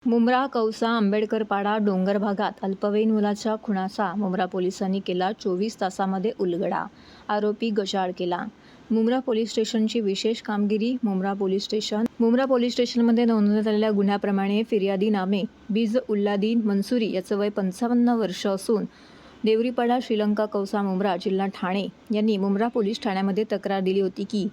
मुंब्रा कौसा आंबेडकरपाडा डोंगर भागात अल्पवयीन मुलाच्या खुनाचा मुंब्रा पोलिसांनी केला 24 तासामध्ये उलगडा. आरोपी गशाळ केला. मुंब्रा पोलीस स्टेशनची विशेष कामगिरी. मुंब्रा पोलीस स्टेशनमध्ये नोंदवण्यात आलेल्या गुन्ह्याप्रमाणे फिर्यादी नामे बिजउल्लादीन मंसुरी याचं वय 55 वर्ष असून देवरीपाडा श्रीलंका कौसा मुंब्रा जिल्हा ठाणे यांनी मुंब्रा पोलीस ठाण्यामध्ये तक्रार दिली होती की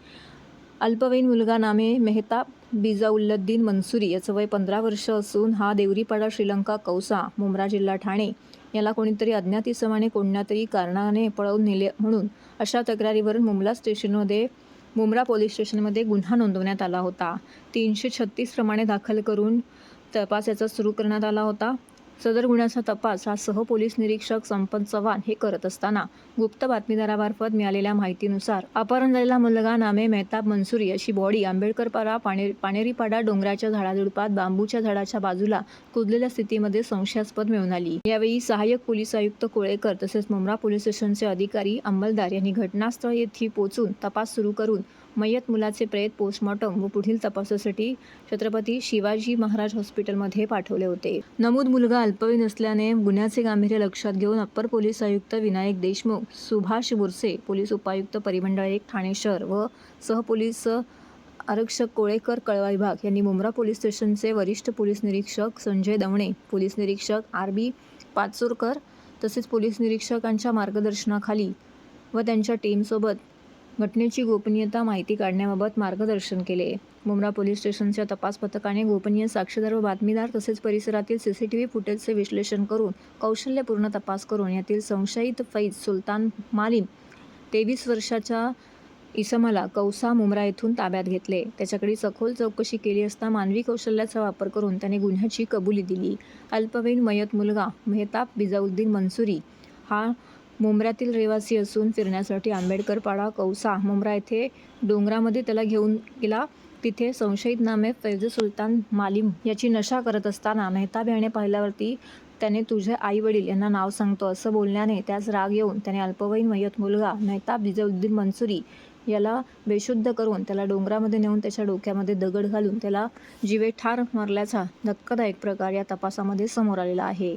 अल्पवयीन मुलगा नामे मेहताब बिजाउल्लद्दीन मंसुरी याचं वय 15 वर्ष असून हा देवरीपाडा श्रीलंका कौसा मुंब्रा जिल्हा ठाणे याला कोणीतरी अज्ञात इसमाने कोणत्यातरी कारणाने पळवून नेले म्हणून अशा तक्रारीवरून मुंब्रा पोलीस स्टेशनमध्ये गुन्हा नोंदवण्यात आला होता. 336 प्रमाणे दाखल करून तपास याचा सुरू करण्यात आला होता. सदर गुन्ह्याचा तपास हा सहपोलीस निरीक्षक संपत चव्हाण हे करत असताना गुप्त बातमीदारामार्फत मिळालेल्या माहितीनुसार अपहरण झालेला मुलगा नामे मेहताब मंसुरी अशी बॉडी आंबेडकरपाडा पानेरीपाडा डोंगराच्या झाडाझुडपात बांबूच्या झाडाच्या बाजूला कुजलेल्या स्थितीमध्ये संशयास्पद मिळून आली. यावेळी सहाय्यक पोलीस आयुक्त कोळेकर तसेच मुंब्रा पोलीस स्टेशनचे अधिकारी अंमलदार यांनी घटनास्थळ येथे पोहोचून तपास सुरू करून मयत मुलाचे प्रेत पोस्टमॉर्टम व पुढील तपासासाठी छत्रपती शिवाजी महाराज हॉस्पिटलमध्ये पाठवले होते. नमूद मुलगा अल्पवयीन असल्याने गुन्ह्याचे गांभीर्य लक्षात घेऊन अप्पर पोलीस आयुक्त विनायक देशमुख, सुभाष बुरसे, पोलीस उपायुक्त परिमंडळ 1 ठाणे शहर व सहपोलीस आरक्षक कोळेकर कळवा विभाग यांनी मुंब्रा पोलीस स्टेशनचे वरिष्ठ पोलीस निरीक्षक संजय दवणे, पोलीस निरीक्षक RB पाचोरकर तसेच पोलीस निरीक्षकांच्या मार्गदर्शनाखाली व त्यांच्या टीमसोबत घटनेची गोपनीयता माहिती काढण्याबाबत मार्गदर्शन केले. मुंब्रा पोलीस स्टेशनच्या तपास पथकाने गोपनीय साक्षीदार व बातमीदार तसेच परिसरातील CCTV फुटेजचे विश्लेषण करून कौशल्यपूर्ण तपास करून यातील संशयित फैज सुलतान मालीम 23 वर्षाच्या इसमाला कौसा मुंब्रा येथून ताब्यात घेतले. त्याच्याकडे सखोल चौकशी केली असता मानवी कौशल्याचा वापर करून त्याने गुन्ह्याची कबुली दिली. अल्पवयीन मयत मुलगा मेहताब बिजाउद्दीन मंसुरी हा मुंब्र्यातील रहिवासी असून फिरण्यासाठी आंबेडकरपाडा कौसा मुंब्रा येथे डोंगरामध्ये त्याला घेऊन गेला. तिथे संशयित नामे फैज सुलतान मालीम याची नशा करत असताना मेहताब याने पाहिल्यावरती त्याने तुझे आई वडील यांना नाव सांगतो असं बोलण्याने त्यास राग येऊन त्याने अल्पवयीन मयत मुलगा मेहताब बिजाउद्दीन मंसुरी याला बेशुद्ध करून त्याला डोंगरामध्ये नेऊन त्याच्या डोक्यामध्ये दगड घालून त्याला जीवे ठार मारल्याचा धक्कादायक प्रकार या तपासामध्ये समोर आलेला आहे.